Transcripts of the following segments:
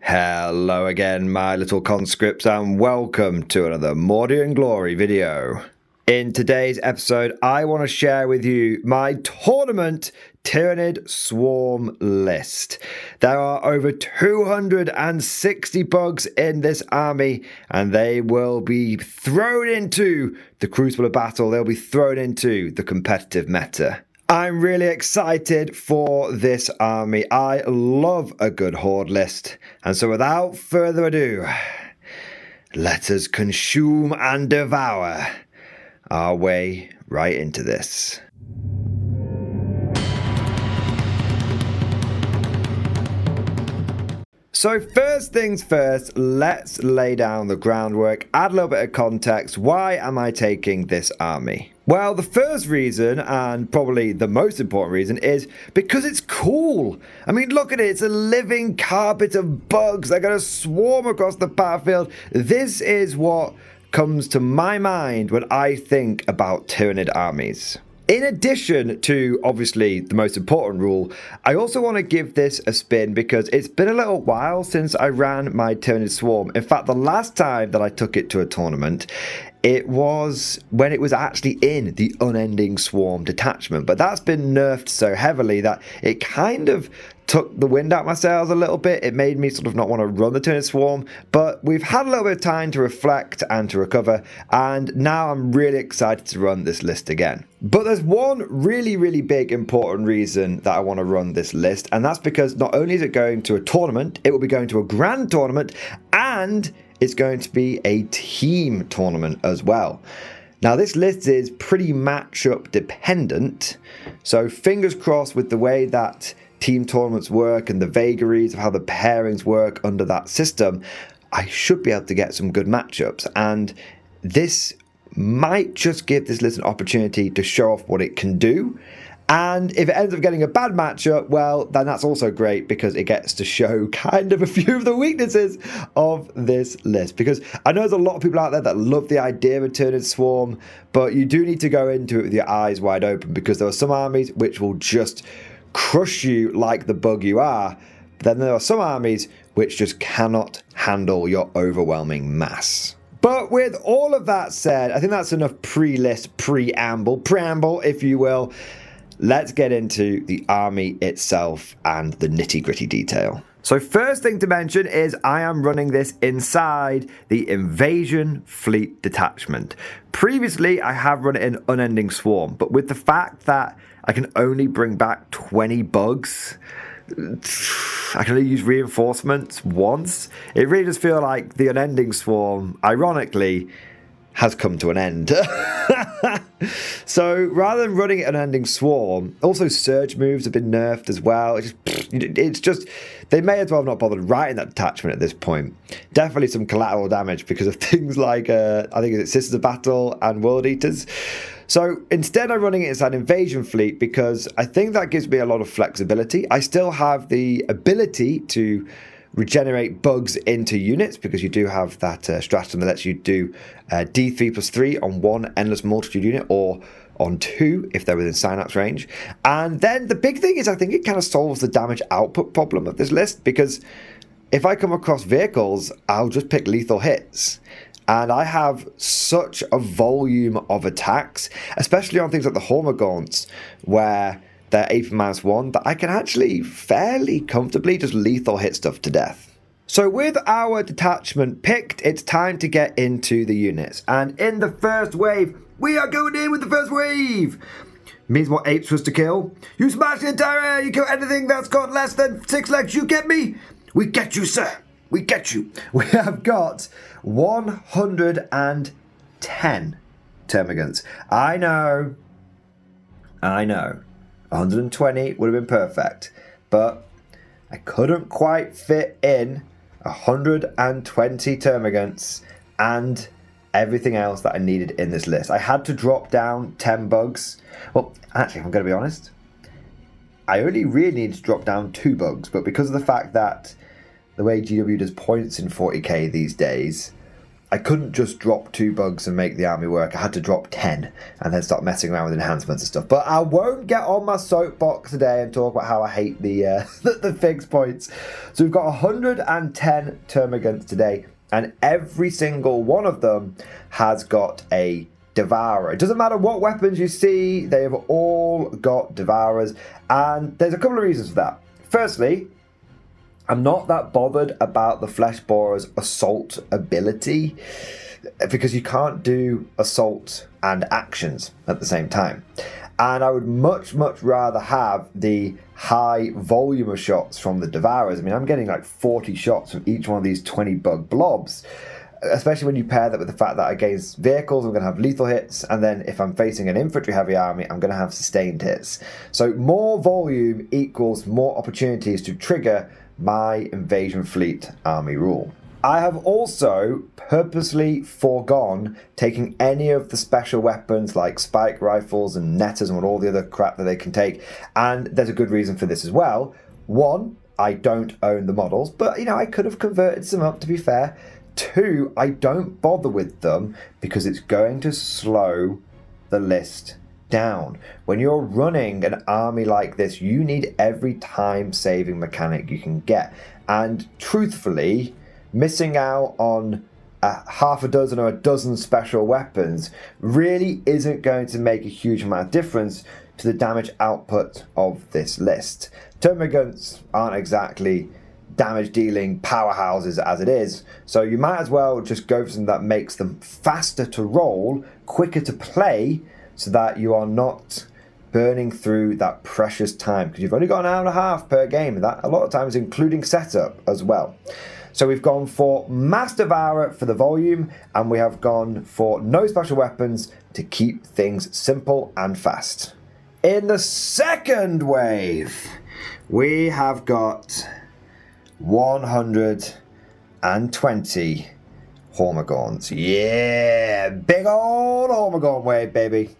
Hello again, my little conscripts, and welcome to another Mordian Glory video. In today's episode, I want to share with you my tournament Tyranid swarm list. There are over 260 bugs in this army, and they will be thrown into the crucible of battle. They'll be thrown into the competitive meta. I'm really excited for this army. I love a good horde list. And so without further ado, let us consume and devour our way right into this. So first things first, let's lay down the groundwork, add a little bit of context. Why am I taking this army? Well, the first reason, and probably the most important reason, is because it's cool. I mean, look at it. It's a living carpet of bugs. They're going to swarm across the battlefield. This is what comes to my mind when I think about Tyranid armies. In addition to, obviously, the most important rule, I also want to give this a spin because it's been a little while since I ran my Tyranid Swarm. In fact, the last time that I took it to a tournament, it was when it was actually in the Unending Swarm detachment. But that's been nerfed so heavily that it kind of took the wind out my sails a little bit. It made me sort of not want to run the Tyranid Swarm, but we've had a little bit of time to reflect and to recover, and now I'm really excited to run this list again. But there's one really big important reason that I want to run this list, and that's because not only is it going to a tournament, it will be going to a grand tournament, and it's going to be a team tournament as well. Now this list is pretty matchup dependent, so fingers crossed with the way that team tournaments work and the vagaries of how the pairings work under that system, I should be able to get some good matchups, and this might just give this list an opportunity to show off what it can do. And if it ends up getting a bad matchup, well, then that's also great because it gets to show kind of a few of the weaknesses of this list. Because I know there's a lot of people out there that love the idea of a Tyranid Swarm, but you do need to go into it with your eyes wide open because there are some armies which will just crush you like the bug you are. Then there are some armies which just cannot handle your overwhelming mass. But with all of that said, I think that's enough pre-list, preamble, if you will. Let's get into the army itself and the nitty-gritty detail. So first thing to mention is I am running this inside the Invasion Fleet Detachment. Previously, I have run it in Unending Swarm, but with the fact that I can only bring back 20 bugs, I can only use reinforcements once. It really does feel like the Unending Swarm, ironically, has come to an end. So rather than running an Unending Swarm, also surge moves have been nerfed as well. It's just they may as well have not bothered writing that detachment at this point. Definitely some collateral damage because of things like I think it's Sisters of Battle and World Eaters. So instead I'm running it inside Invasion Fleet because I think that gives me a lot of flexibility. I still have the ability to regenerate bugs into units because you do have that stratagem that lets you do D3+3 on one endless multitude unit or on two if they're within synapse range. And then the big thing is I think it kind of solves the damage output problem of this list because if I come across vehicles, I'll just pick lethal hits. And I have such a volume of attacks, especially on things like the Hormagaunts, where they're AP-1, that I can actually fairly comfortably just lethal hit stuff to death. So with our detachment picked, it's time to get into the units. And in the first wave, we are going in with the first wave. Means more apes for us to kill. You smash the entire air, you kill anything that's got less than 6 legs, you get me? We get you, sir. We get you. We have got 110 termagants. I know. 120 would have been perfect, but I couldn't quite fit in 120 termagants and everything else that I needed in this list. I had to drop down 10 bugs. Well, actually, if I'm going to be honest, I only really needed to drop down 2 bugs, but because of the fact that the way GW does points in 40k these days, I couldn't just drop 2 bugs and make the army work. I had to drop 10 and then start messing around with enhancements and stuff. But I won't get on my soapbox today and talk about how I hate the the fixed points. So we've got 110 termagants today, and every single one of them has got a devourer. It doesn't matter what weapons you see, they have all got devourers, and there's a couple of reasons for that. Firstly, I'm not that bothered about the Flesh Borer's assault ability, because you can't do assault and actions at the same time. And I would much rather have the high volume of shots from the Devourers. I mean, I'm getting like 40 shots from each one of these 20 bug blobs, especially when you pair that with the fact that against vehicles I'm going to have lethal hits, and then if I'm facing an infantry heavy army I'm going to have sustained hits. So more volume equals more opportunities to trigger my invasion fleet army rule. I have also purposely foregone taking any of the special weapons like spike rifles and netters and all the other crap that they can take, and there's a good reason for this as well. One, I don't own the models, but I could have converted some up, to be fair. Two, I don't bother with them because it's going to slow the list down. When you're running an army like this, you need every time saving mechanic you can get, and truthfully, missing out on half a dozen or a dozen special weapons really isn't going to make a huge amount of difference to the damage output of this list. Termagants aren't exactly damage dealing powerhouses as it is, so you might as well just go for something that makes them faster to roll, quicker to play, so that you are not burning through that precious time, because you've only got an hour and a half per game, and that a lot of times including setup as well. So we've gone for Mass Devourer for the volume, and we have gone for no special weapons to keep things simple and fast. In the second wave, we have got 120 Hormagaunts. Yeah, big old Hormagaunt wave, baby.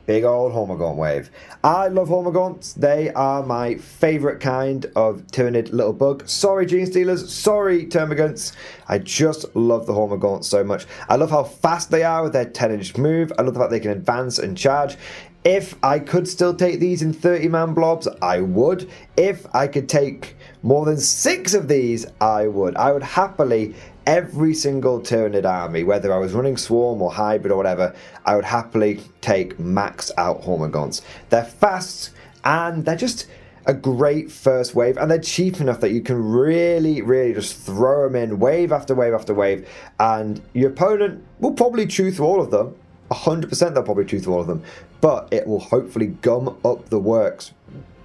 Big old Hormagaunt wave. I love Hormagaunts. They are my favourite kind of Tyranid little bug. Sorry, Gene Stealers. Sorry, Termagants. I just love the Hormagaunts so much. I love how fast they are with their 10-inch move. I love the fact they can advance and charge. If I could still take these in 30-man blobs, I would. If I could take more than 6 of these, I would. I would happily, every single Tyranid army, whether I was running Swarm or Hybrid or whatever, I would happily take maxed out Hormagaunts. They're fast, and they're just a great first wave, and they're cheap enough that you can really just throw them in wave after wave after wave, and your opponent will probably chew through all of them. 100% they'll probably chew through all of them, but it will hopefully gum up the works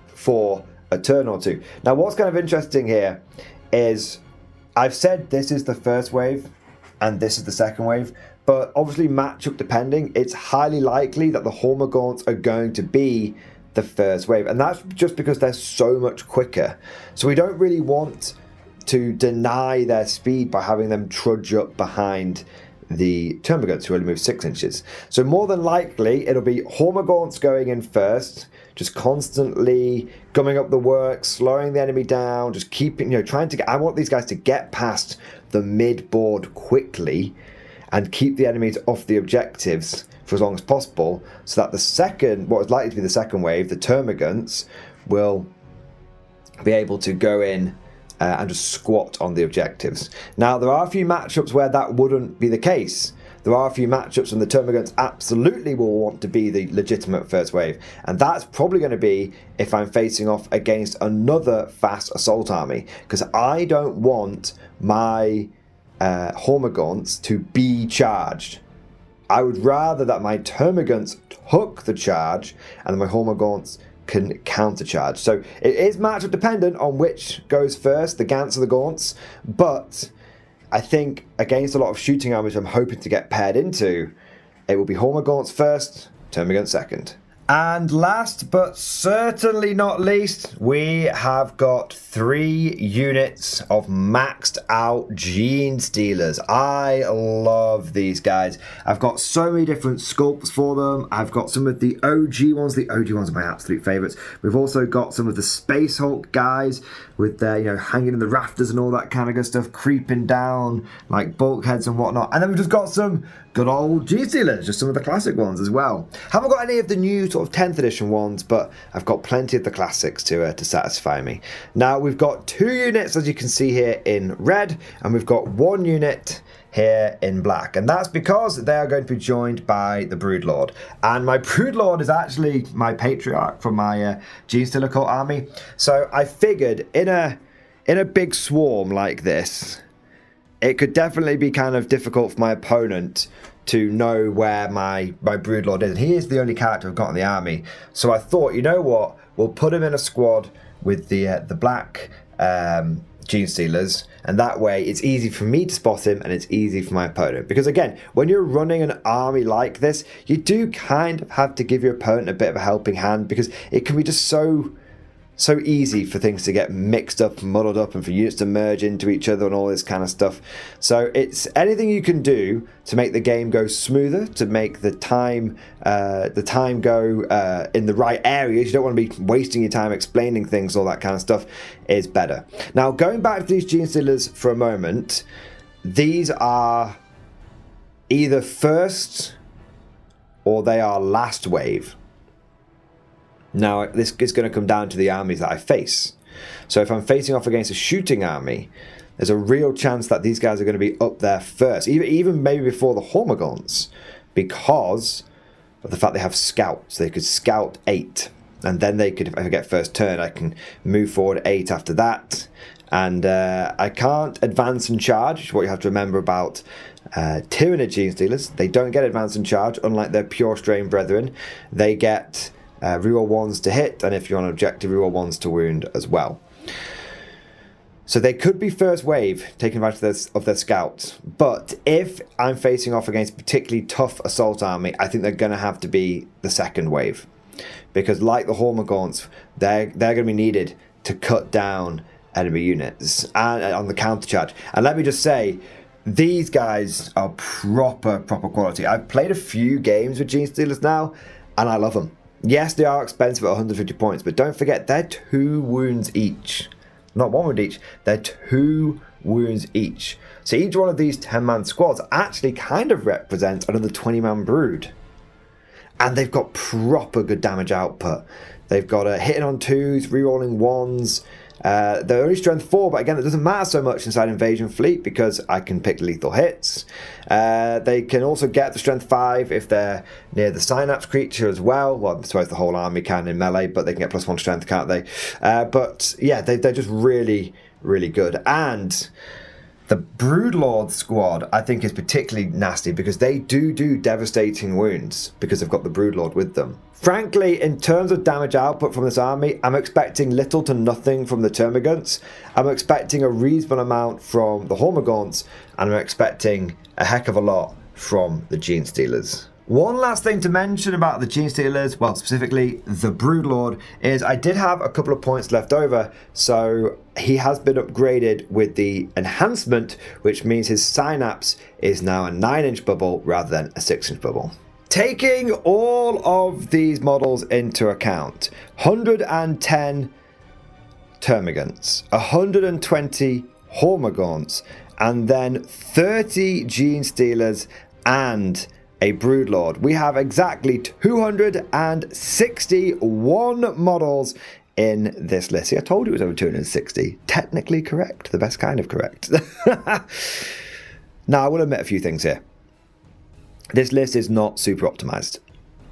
for a turn or two. Now, what's kind of interesting here is I've said this is the first wave and this is the second wave, but obviously matchup depending, it's highly likely that the Hormagaunts are going to be the first wave, and that's just because they're so much quicker. So we don't really want to deny their speed by having them trudge up behind the Termagants, who only move 6 inches. So more than likely it'll be Hormagaunts going in first, just constantly gumming up the work, slowing the enemy down, just keeping, trying to get, I want these guys to get past the mid board quickly and keep the enemies off the objectives for as long as possible, so that the second, what is likely to be the second wave, the Termagants, will be able to go in and just squat on the objectives. Now, there are a few matchups where that wouldn't be the case. There are a few matchups when the Termagants absolutely will want to be the legitimate first wave, and that's probably going to be if I'm facing off against another fast assault army, because I don't want my Hormagaunts to be charged. I would rather that my Termagants took the charge and my Hormagaunts can countercharge. So it is matchup dependent on which goes first, the Gants or the Gaunts, but I think against a lot of shooting armies I'm hoping to get paired into, it will be Hormagaunts first, Termagants second. And last but certainly not least, we have got 3 units of maxed out Gene Stealers. I love these guys. I've got so many different sculpts for them. I've got some of the OG ones. The OG ones are my absolute favourites. We've also got some of the Space Hulk guys. with their, you know, hanging in the rafters and all that kind of good stuff, creeping down like bulkheads and whatnot. And then we've just got some good old G-Stealers, just some of the classic ones as well. Haven't got any of the new sort of 10th edition ones, but I've got plenty of the classics to satisfy me. Now we've got 2 units, as you can see here, in red, and we've got 1 unit here in black, and that's because they are going to be joined by the Broodlord. And my Broodlord is actually my patriarch from my G-Stealer cult army. So I figured in a big swarm like this, it could definitely be kind of difficult for my opponent to know where my Broodlord is. And he is the only character I've got in the army. So I thought, you know what, we'll put him in a squad with the black G-Stealers, and that way it's easy for me to spot him and it's easy for my opponent. Because again, when you're running an army like this, you do kind of have to give your opponent a bit of a helping hand, because it can be just so easy for things to get mixed up and muddled up, and for units to merge into each other and all this kind of stuff. So it's anything you can do to make the game go smoother, to make the time go in the right areas. You don't want to be wasting your time explaining things, all that kind of stuff, is better. Now, going back to these G-Stealers for a moment, these are either first or they are last wave. Now, this is going to come down to the armies that I face. So if I'm facing off against a shooting army, there's a real chance that these guys are going to be up there first, even maybe before the Hormagaunts, because of the fact they have scouts. They could scout 8, and then they could, if I get first turn, I can move forward 8 after that. And I can't advance and charge, which is what you have to remember about Tyranid G-Stealers. They don't get advance and charge, unlike their pure strain brethren. They get reroll 1s to hit, and if you're on objective, reroll 1s to wound as well. So they could be first wave, taking advantage of their scouts. But if I'm facing off against a particularly tough assault army, I think they're going to have to be the second wave. Because like the Hormagaunts, they're going to be needed to cut down enemy units and on the counter charge. And let me just say, these guys are proper quality. I've played a few games with G-Stealers now, and I love them. Yes, they are expensive at 150 points, but don't forget, they're 2 wounds each. Not 1 wound each, they're 2 wounds each. So each one of these 10-man squads actually kind of represents another 20-man brood. And they've got proper good damage output. They've got a hitting on 2s, rerolling 1s. They're only strength 4, but again, it doesn't matter so much inside Invasion Fleet because I can pick lethal hits. They can also get the strength 5 if they're near the synapse creature as well. Well, I suppose the whole army can in melee, but they can get +1 strength, can't they? But yeah, they're just really good. And the Broodlord squad, I think, is particularly nasty because they do devastating wounds because they've got the Broodlord with them. Frankly, in terms of damage output from this army, I'm expecting little to nothing from the Termagants. I'm expecting a reasonable amount from the Hormagaunts, and I'm expecting a heck of a lot from the G-Stealers. One last thing to mention about the G-Stealers, well, specifically the Broodlord, is I did have a couple of points left over, so he has been upgraded with the enhancement, which means his synapse is now a 9-inch bubble rather than a 6-inch bubble. Taking all of these models into account, 110 Termagants, 120 Hormagaunts, and then 30 G-Stealers and a Broodlord. We have exactly 261 models in this list. See, I told you it was over 260. Technically correct, the best kind of correct. Now, I will admit a few things here. This list is not super optimized.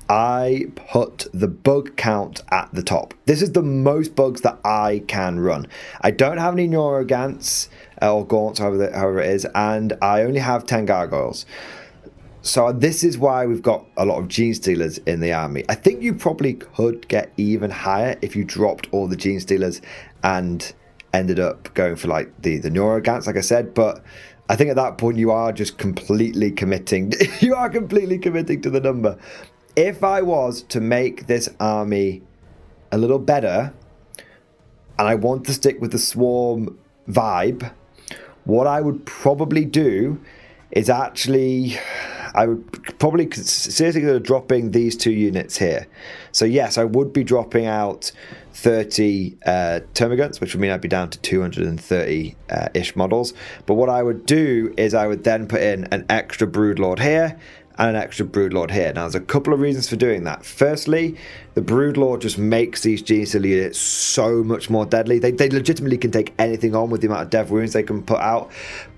I put the bug count at the top. This is the most bugs that I can run. I don't have any Neurogants or Gaunts, however it is, and I only have 10 Gargoyles. So this is why we've got a lot of G-Stealers in the army. I think you probably could get even higher if you dropped all the G-Stealers and ended up going for like the Neurogants, like I said, but I think at that point you are just completely committing. You are completely committing to the number. If I was to make this army a little better, and I want to stick with the swarm vibe, what I would probably do is actually, I would probably seriously consider dropping these 2 units here. So yes, I would be dropping out 30 termagants, which would mean I'd be down to 230-ish models. But what I would do is I would then put in an extra Broodlord here and an extra Broodlord here. Now, there's a couple of reasons for doing that. Firstly, the Broodlord just makes these Genius units so much more deadly. They legitimately can take anything on with the amount of dev wounds they can put out.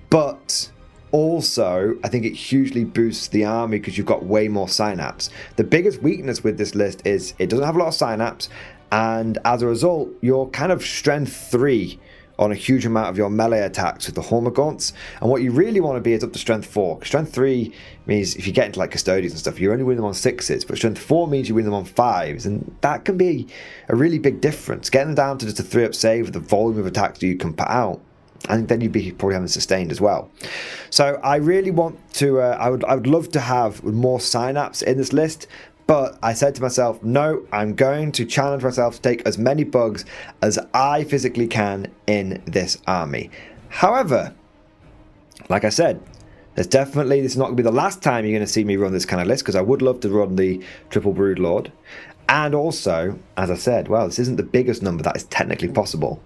But also, I think it hugely boosts the army because you've got way more synapse. The biggest weakness with this list is it doesn't have a lot of synapse, and as a result, you're kind of strength 3 on a huge amount of your melee attacks with the Hormagaunts. And what you really want to be is up to strength 4. Strength 3 means if you get into like custodians and stuff, you only win them on 6s, but strength 4 means you win them on 5s, and that can be a really big difference. Getting them down to just a 3-up save with the volume of attacks you can put out, and then you'd be probably having sustained as well. So I really want to, I would love to have more synapse in this list, but I said to myself, no, I'm going to challenge myself to take as many bugs as I physically can in this army. However, like I said, this is not going to be the last time you're going to see me run this kind of list, because I would love to run the triple Broodlord. And also, as I said, well, this isn't the biggest number that is technically possible.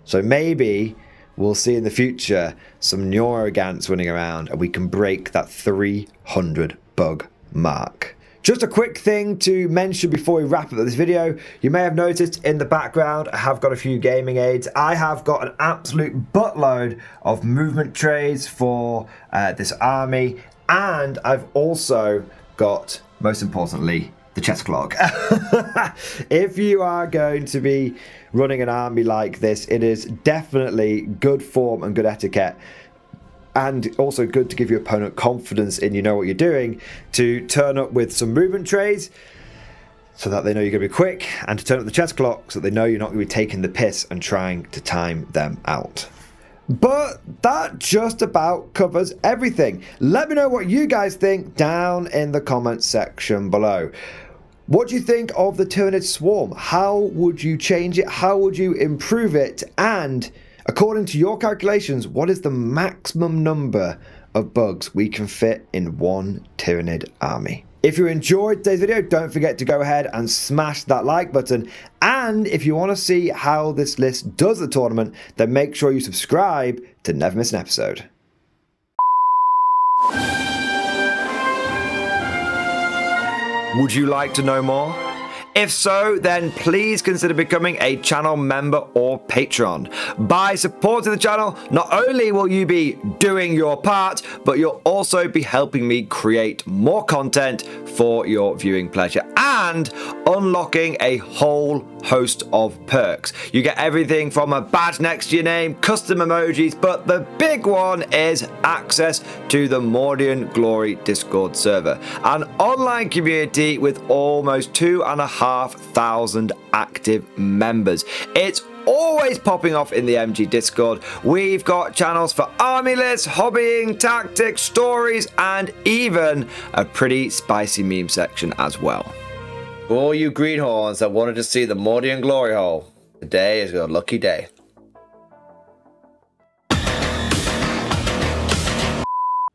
So maybe we'll see in the future some Neurogants running around and we can break that 300 bug mark. Just a quick thing to mention before we wrap up this video. You may have noticed in the background I have got a few gaming aids. I have got an absolute buttload of movement trays for this army, and I've also got, most importantly, the chest clock. If you are going to be running an army like this, it is definitely good form and good etiquette, and also good to give your opponent confidence in you know what you're doing, to turn up with some movement trays so that they know you're going to be quick, and to turn up the chest clock so they know you're not going to be taking the piss and trying to time them out. But that just about covers everything. Let me know what you guys think down in the comments section below. What do you think of the Tyranid swarm? How would you change it? How would you improve it? And according to your calculations, what is the maximum number of bugs we can fit in one Tyranid army? If you enjoyed today's video, don't forget to go ahead and smash that like button. And if you want to see how this list does the tournament, then make sure you subscribe to never miss an episode. Would you like to know more? If so, then please consider becoming a channel member or patron. By supporting the channel, not only will you be doing your part, but you'll also be helping me create more content for your viewing pleasure and unlocking a whole host of perks. You get everything from a badge next to your name, custom emojis, but the big one is access to the Mordian Glory Discord server, an online community with almost 2,500 active members. It's always popping off in the MG Discord. We've got channels for army lists, hobbying, tactics, stories, and even a pretty spicy meme section as well. For all you greenhorns that wanted to see the Mordian glory hole, today is your lucky day.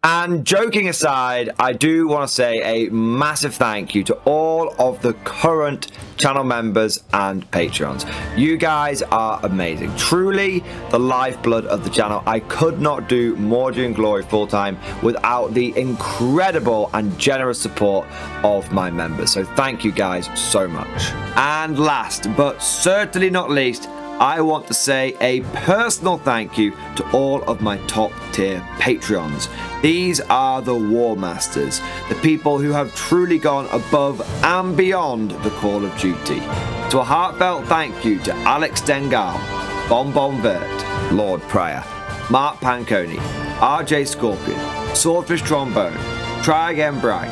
And joking aside, I do want to say a massive thank you to all of the current channel members and patrons. You guys are amazing. Truly the lifeblood of the channel. I could not do Mordian Glory full-time without the incredible and generous support of my members. So thank you guys so much. And last but certainly not least, I want to say a personal thank you to all of my top tier Patreons. These are the War Masters, the people who have truly gone above and beyond the call of duty. So a heartfelt thank you to Alex Dengal, Bon Vert, Lord Pryor, Mark Panconi, RJ Scorpion, Swordfish Trombone, Try Again Bragg,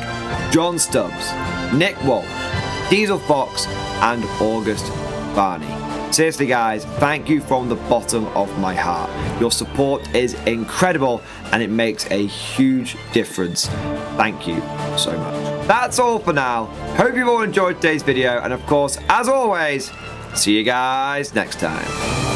John Stubbs, Nick Walsh, Diesel Fox, and August Barney. Seriously guys, thank you from the bottom of my heart. Your support is incredible and it makes a huge difference. Thank you so much. That's all for now. Hope you've all enjoyed today's video, and of course, as always, see you guys next time.